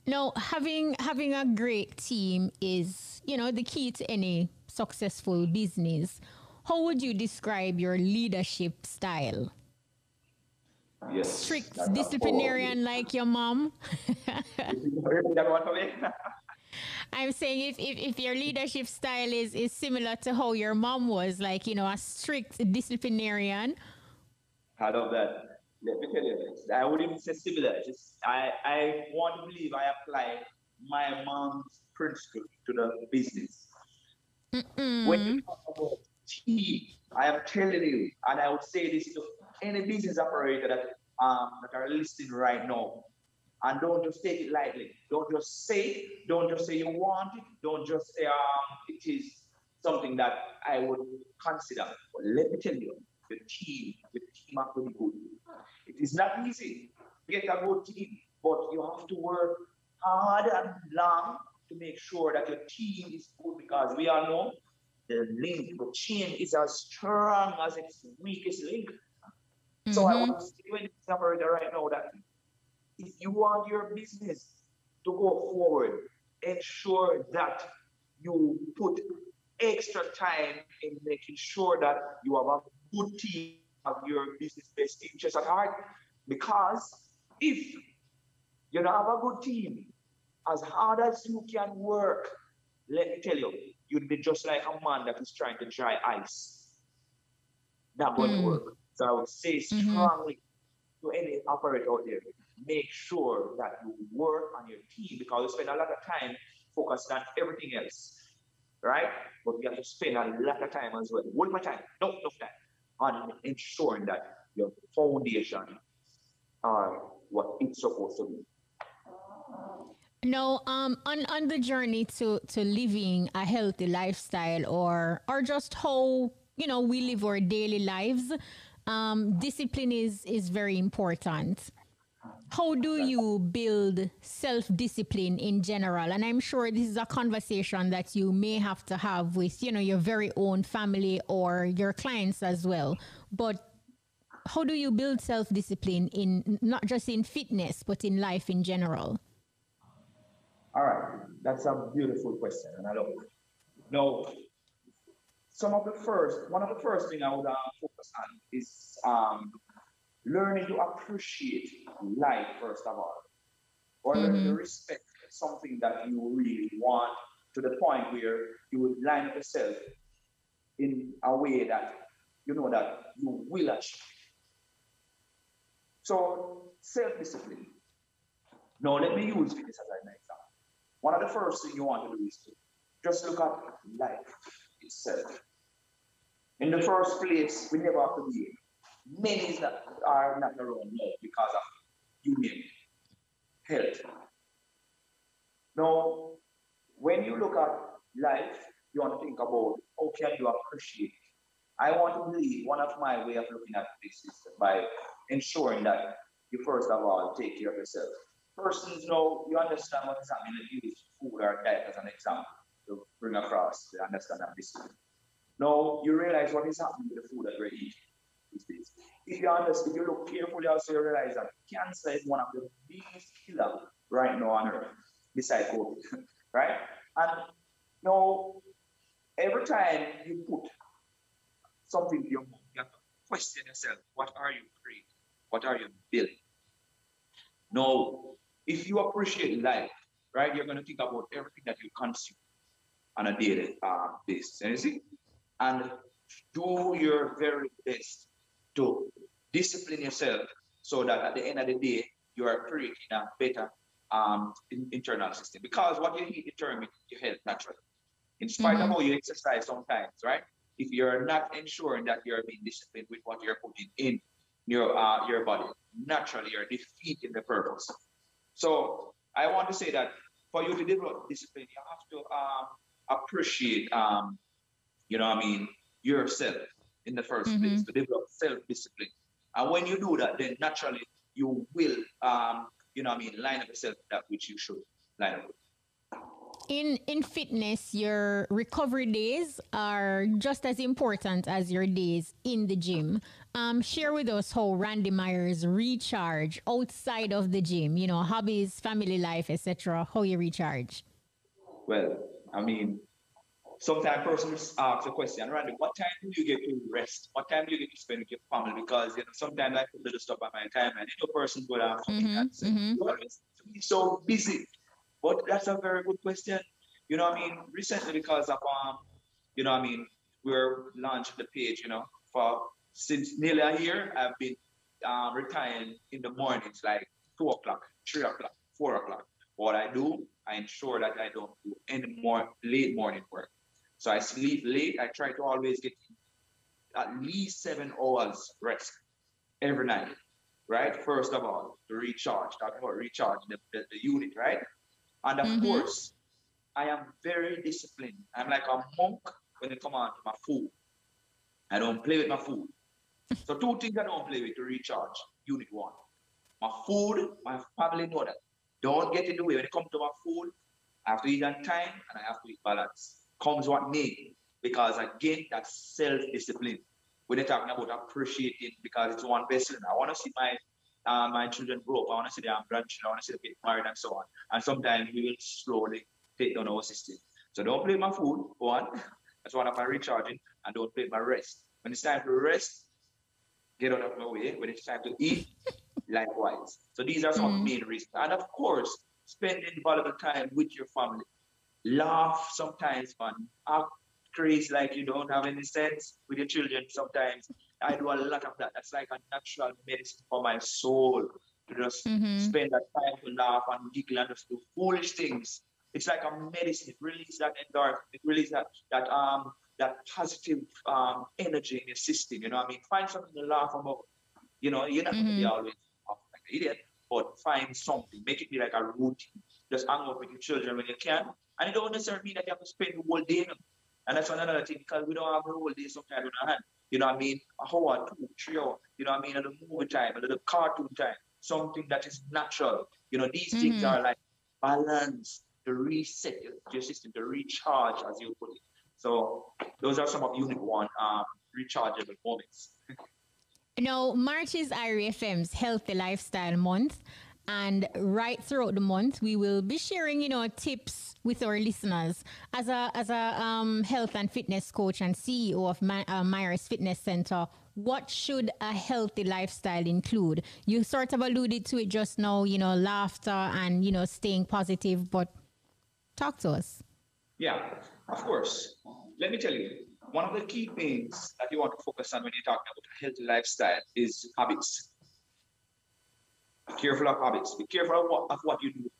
No, having a great team is, the key to any successful business. How would you describe your leadership style? Yes, Strict that's a powerful. disciplinarian like your mom? That one for me. I'm saying if your leadership style is similar to how your mom was, like, a strict disciplinarian. I love that. Let me tell you this. I wouldn't even say similar. Just I want to believe I apply my mom's principle to the business. When you Mm. talk about team, I am telling you, and I would say this to any business operator that are listening right now. And don't just take it lightly. Don't just say it. Don't just say you want it. Don't just say it is something that I would consider. But let me tell you, the team have to be good. It is not easy to get a good team, but you have to work hard and long to make sure that your team is good, because we all know the chain is as strong as its weakest link. So I want to say to any operator right now that if you want your business to go forward, ensure that you put extra time in making sure that you have a good team, have your business best interests at heart. Because if you don't have a good team, as hard as you can work, let me tell you, you'd be just like a man that is trying to dry ice. Not going to work. So I would say strongly to any operator out there, make sure that you work on your team because you spend a lot of time focused on everything else, right? But you have to spend a lot of time as well. One more time, not enough time on ensuring that your foundation are what it's supposed to be. No, on the journey to living a healthy lifestyle, or just how we live our daily lives, discipline is very important. How do you build self-discipline in general? And I'm sure this is a conversation that you may have to have with your very own family or your clients as well. But how do you build self-discipline in not just in fitness but in life in general? All right, that's a beautiful question, and I love it. Now, one of the first thing I would focus on is learning to appreciate life first of all, or learning to respect something that you really want to the point where you would line up yourself in a way that you know that you will achieve. So self-discipline. Now let me use fitness as an example. One of the first things you want to do is to just look at life itself. In the first place, we never have to be many that are not around now because of union health. Now, when you look at life, you want to think about how can you appreciate it. I want to believe one of my way of looking at this is by ensuring that you first of all take care of yourself. Persons know you understand what is happening. Let's use food or diet as an example to bring across the understand of this. Now you realize what is happening with the food that we're eating these days. If you look carefully, also you realize that cancer is one of the biggest killers right now on earth, besides COVID, right? And now every time you put something to your mouth, you have to question yourself: what are you creating? What are you building? Now, if you appreciate life, right, you're going to think about everything that you consume on a daily basis. And you see, and do your very best to discipline yourself so that at the end of the day, you are creating a better internal system. Because what you eat determines your health naturally. In spite of how you exercise sometimes, right? If you're not ensuring that you're being disciplined with what you're putting in your body, naturally you're defeating the purpose. So I want to say that for you to develop discipline, you have to appreciate, yourself in the first place, to develop self-discipline. And when you do that, then naturally you will, line up yourself with that which you should line up with. In fitness, your recovery days are just as important as your days in the gym. Share with us how Randy Myers recharge outside of the gym, hobbies, family life, etc. How you recharge. Well, sometimes persons ask the question, Randy, what time do you get to rest? What time do you get to spend with your family? Because sometimes I put little stuff on my time, and persons will and say, you always be so busy. But that's a very good question. Recently because of we're launched the page, for since nearly a year, I've been retiring in the mornings, like 2 o'clock, 3 o'clock, 4 o'clock. What I do, I ensure that I don't do any more late morning work. So I sleep late. I try to always get at least 7 hours rest every night, right? First of all, to recharge, talk about recharge the unit, right? And of course, I am very disciplined. I'm like a monk when it comes on to my food. I don't play with my food. So 2 things I don't play with to recharge. Unit 1. My food, my family know that. Don't get in the way. When it comes to my food, I have to eat on time and I have to eat balance. Comes what may. Because again, that's self-discipline. when they're talking about appreciating because it's one person. I want to see my children grow up. I want to see their grandchildren. I want to see them get married and so on. And sometimes we will slowly take down our system. So don't play my food, one. That's one of my recharging. And don't play my rest. When it's time to rest, get out of my way. When it's time to eat, likewise. So these are some main reasons. And of course, spending valuable time with your family. Laugh sometimes, man. Act crazy like you don't have any sense with your children sometimes. I do a lot of that. That's like a natural medicine for my soul to just spend that time to laugh and giggle and just do foolish things. It's like a medicine. It releases that endorphin. It releases that positive energy in your system. You know what I mean? Find something to laugh about. You know, you're not going to be always like an idiot, but find something. Make it be like a routine. Just hang out with your children when you can. And it don't necessarily mean that you have to spend the whole day. And that's another thing, because we don't have the whole day sometimes in our hand. You know what I mean? A hour, 2, 3 hours. You know what I mean? A little movie time, a little cartoon time. Something that is natural. You know, these things are like balance to reset your system, to recharge, as you put it. So those are some of Unit 1 rechargeable moments. You know, March is IRIE FM's Healthy Lifestyle Month. And right throughout the month, we will be sharing, you know, tips with our listeners. As a health and fitness coach and CEO of Myers Fitness Center, what should a healthy lifestyle include? You sort of alluded to it just now, you know, laughter and, you know, staying positive, but talk to us. Yeah, of course. Let me tell you, one of the key things that you want to focus on when you're talking about a healthy lifestyle is habits. Be careful of habits. Be careful of what you do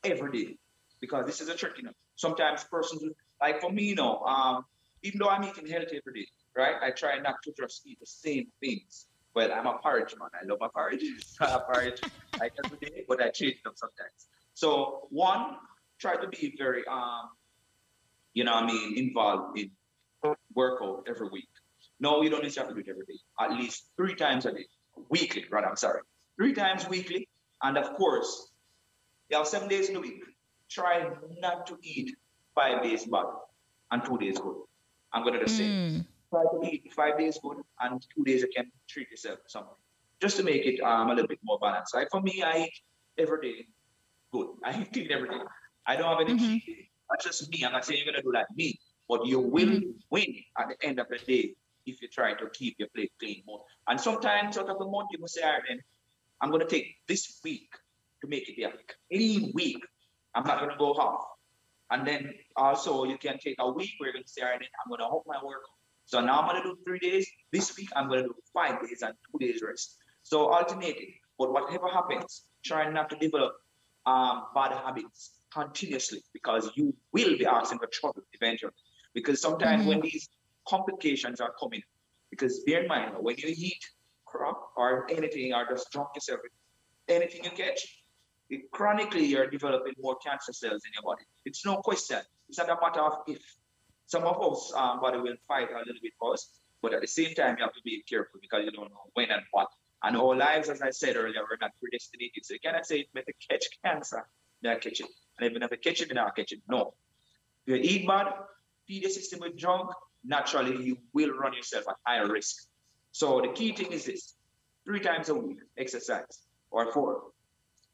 every day, because this is a trick, you know. Sometimes persons, like for me, you know, even though I'm eating healthy every day, right? I try not to just eat the same things. Well, I'm a porridge man. I love my porridge. I have porridge like every day, but I change them sometimes. So one, try to be very, you know what I mean, involved in workout every week. No, you don't necessarily have to do it every day. At least 3 times a day. Weekly, rather, I'm sorry. 3 times weekly. And of course, you have 7 days in the week. Try not to eat 5 days bad and 2 days good. I'm going to just say, try to eat 5 days good and 2 days you can treat yourself to something. Just to make it a little bit more balanced. Like for me, I eat every day good. I eat clean every day. I don't have any cheat day. That's just me. I'm not saying you're going to do like me, but you will win at the end of the day if you try to keep your plate clean more. And sometimes out of the month, you must say, all right, then I'm going to take this week to make it a clean week. I'm not going to go half. And then also you can take a week where you're going to say, all right, then I'm going to hold my work. So now I'm going to do 3 days. This week, I'm going to do 5 days and 2 days rest. So alternate it. But whatever happens, try not to develop bad habits continuously, because you will be asking for trouble eventually. Because sometimes when these complications are coming, because bear in mind, when you eat crap or anything, or just drunk yourself with anything you catch, chronically you're developing more cancer cells in your body. It's no question. It's not a matter of if. Some of us body will fight a little bit first, but at the same time you have to be careful, because you don't know when and what. And our lives, as I said earlier, we're not predestinated. So you cannot say it's better catch cancer than catch it. And even if you catch it, then I'll catch it. No. If you eat bad, feed your system with junk, naturally you will run yourself at higher risk. So the key thing is this: 3 times a week, exercise, or 4.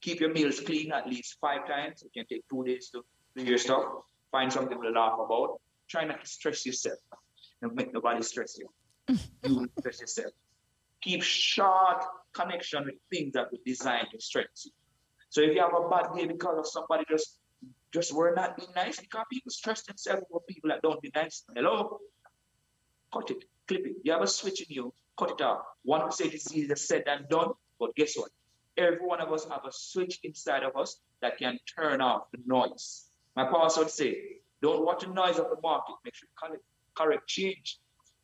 Keep your meals clean at least 5 times. You can take 2 days to do your stuff. Find something to laugh about. Try not to stress yourself. Don't make nobody stress you. You stress yourself. Keep short connection with things that were designed to stress you. So if you have a bad day because of somebody just were not being nice, because people stress themselves over people that don't be nice. Hello? Cut it. Clip it. You have a switch in you. Cut it off. One would say this is easier said than done, but guess what? Every one of us have a switch inside of us that can turn off the noise. My pastor would say, don't watch the noise of the market. Make sure you correct change.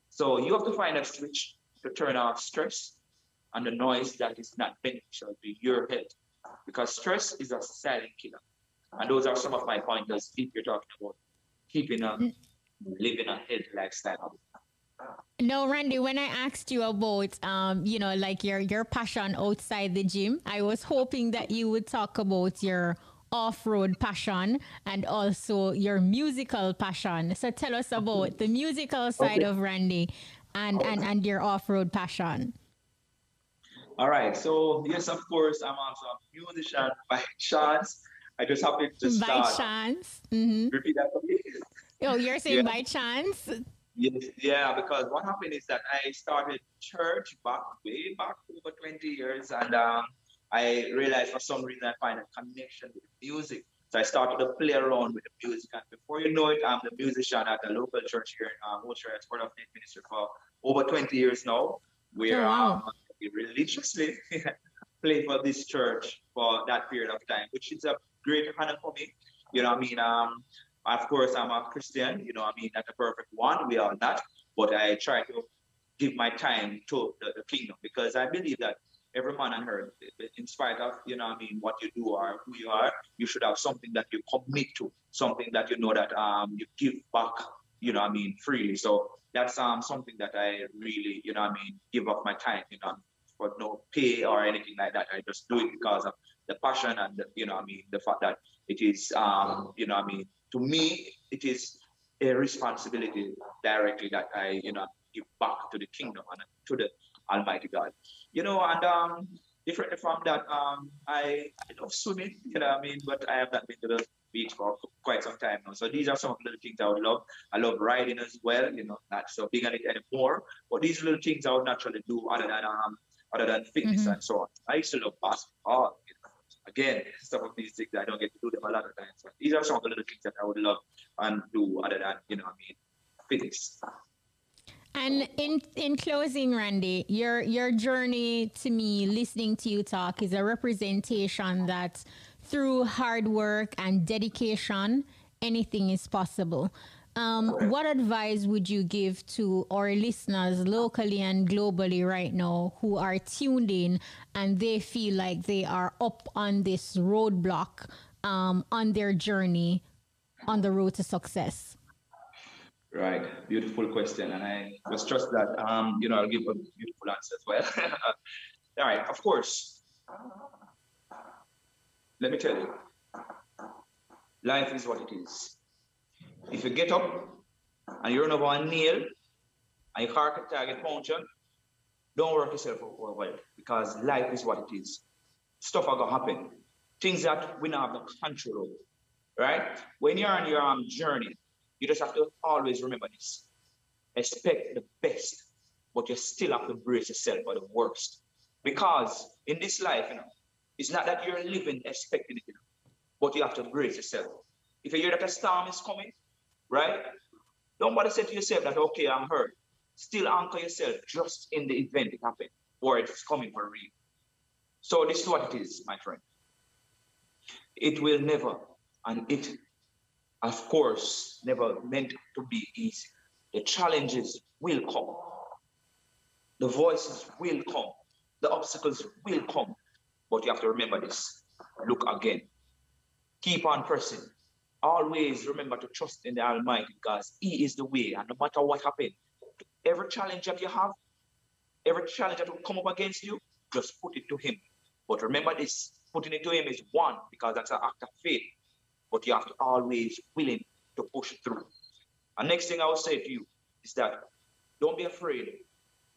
So you have to find a switch to turn off stress and the noise that is not beneficial to your health. Because stress is a silent killer. And those are some of my pointers if you're talking about living a healthy lifestyle. No, Randy, when I asked you about, you know, like your passion outside the gym, I was hoping that you would talk about your off-road passion and also your musical passion. So tell us about the musical side of Randy and your off-road passion? All right. So yes, of course, I'm also a musician by chance. I just happened to By start. chance. Mm-hmm. Repeat that for me. Oh, you're Yeah. saying by chance? Yes, yeah, because what happened is that I started church way back over 20 years, and I realized for some reason I find a connection with music. So I started to play around with the music, and before you know it, I'm the musician at a local church here in Wilshire, Word of Faith Ministry for over 20 years now, Oh, where wow. we religiously play for this church for that period of time, which is a great honor for me. You know what I mean? Of course, I'm a Christian, you know, I mean, not a perfect one, we are not, but I try to give my time to the kingdom because I believe that every man on earth, in spite of, you know, I mean, what you do or who you are, you should have something that you commit to, something that you know that you give back, you know, I mean, freely. So that's something that I really, you know, I mean, give up my time, you know, for no pay or anything like that. I just do it because of the passion and, you know, I mean, the fact that it is, you know, I mean, to me, it is a responsibility directly that I, you know, give back to the kingdom and to the Almighty God. You know, and differently from that, I love swimming, you know what I mean, but I have not been to the beach for quite some time now. So these are some of the little things I would love. I love riding as well, you know, not so big on it anymore, but these little things I would naturally do other than fitness Mm-hmm. and so on. I used to love basketball, you know. Again, some of these things I don't get to do them a lot of times. But these are some of the little things that I would love and do other than, you know, I mean, fitness. And in closing, Randy, your journey to me, listening to you talk, is a representation that through hard work and dedication, anything is possible. What advice would you give to our listeners locally and globally right now who are tuned in and they feel like they are up on this roadblock on their journey on the road to success? Right, beautiful question, and I just trust that you know I'll give a beautiful answer as well. All right, of course. Let me tell you, life is what it is. If you get up and you run over a nail and your car can target puncture, don't work yourself over it because life is what it is. Stuff are gonna happen. Things that we don't have no control over. Right? When you're on your journey, you just have to always remember this. Expect the best, but you still have to brace yourself for the worst. Because in this life, you know, it's not that you're living expecting it, you know, but you have to brace yourself. If you hear that a storm is coming, right? Don't bother say to yourself that, okay, I'm hurt. Still anchor yourself just in the event it happened, or it's coming for real. So this is what it is, my friend. It will never, and it, of course, never meant to be easy. The challenges will come. The voices will come. The obstacles will come. But you have to remember this. Look again. Keep on pressing. Always remember to trust in the Almighty because He is the way. And no matter what happens, every challenge that you have, every challenge that will come up against you, just put it to Him. But remember this, putting it to Him is one, because that's an act of faith. But you have to always willing to push through. And next thing I will say to you is that don't be afraid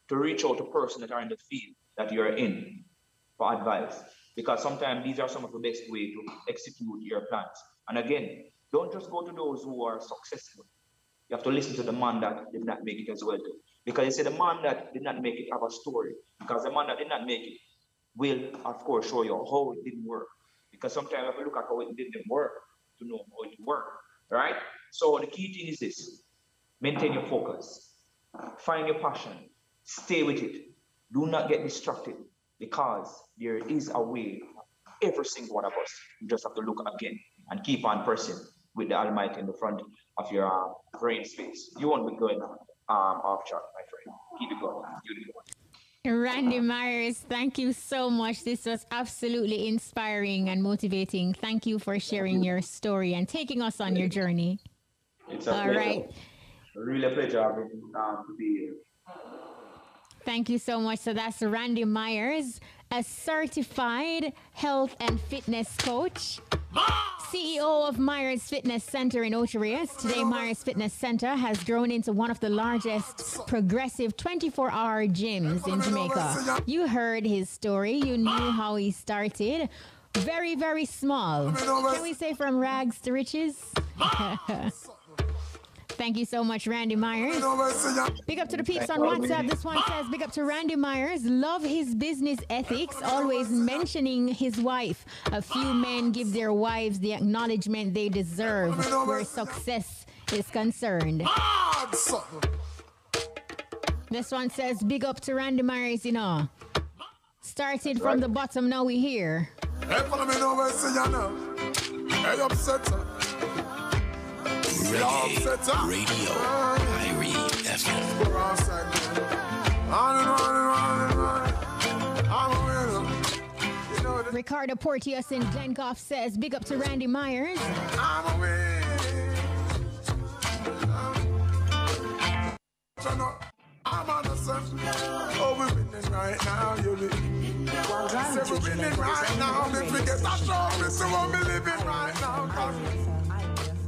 to reach out to persons that are in the field that you're in for advice. Because sometimes these are some of the best ways to execute your plans. And again, don't just go to those who are successful. You have to listen to the man that did not make it as well. Because you say the man that did not make it have a story. Because the man that did not make it will, of course, show you how it didn't work. Because sometimes you have to look at how it didn't work to know how it worked. Right? So the key thing is this. Maintain your focus. Find your passion. Stay with it. Do not get distracted. Because there is a way for every single one of us. You just have to look again and keep on pressing with the Almighty in the front of your brain space. You won't be going off track, my friend. Keep it going. Keep it going. Randy Myers, thank you so much. This was absolutely inspiring and motivating. Thank you for sharing your story and taking us on your journey. It's a All pleasure. right. Really a pleasure to be here. Thank you so much. So that's Randy Myers, a certified health and fitness coach, CEO of Myers Fitness Center in Ocho Rios. Today, Myers Fitness Center has grown into one of the largest progressive 24-hour gyms in Jamaica. You heard his story. You knew how he started. Very, very small. Can we say from rags to riches? Thank you so much, Randy Myers. Big up to the peeps on WhatsApp. This one says, big up to Randy Myers. Love his business ethics, always mentioning his wife. A few men give their wives the acknowledgement they deserve where success is concerned. This one says, big up to Randy Myers, you know. Started from the bottom, now we here. Hey, Reggae Radio, IRIE FM. Ricardo Portius in Glencoff says, big up to Randy Myers. I'm innocent. Oh, we're winning right now, you be. We're winning right now. If we get that trophy, so we'll be living right now.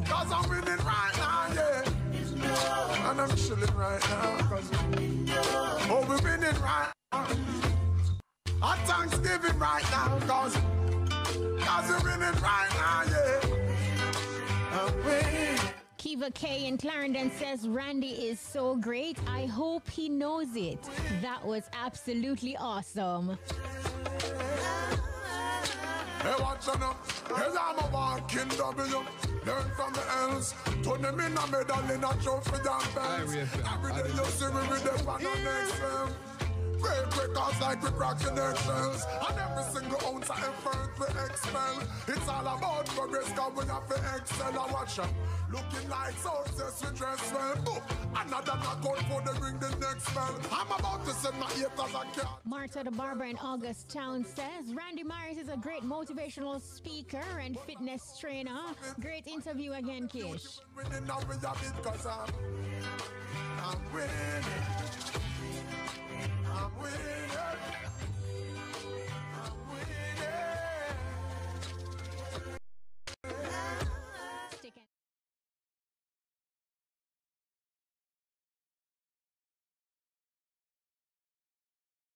Cause I'm winning right now, yeah. And I'm chilling right now. Oh, we're winning right now. At Thanksgiving right now. Cause we're winning right now, yeah. I'm winning. Kiva K in Clarendon says, Randy is so great. I hope he knows it. That was absolutely awesome. Hey, watch out now. Hey, I'm a walking W. Learn from the L's. Turn them in a medal in a trophy and bells. Every day you see me with them on the next film. Break records like we crack connections. And every single ounce of effort we expel. It's all about progress, cause we have to excel. And watch out. Looking like success, we dress well. Boom. Another knockout for the ring, the next bell. I'm about to send my haters a cat. Martha the Barber in August Town says, Randy Myers is a great motivational speaker and fitness trainer. Great interview again, Kish. Winning now we have it cause I'm winning. I'm winning.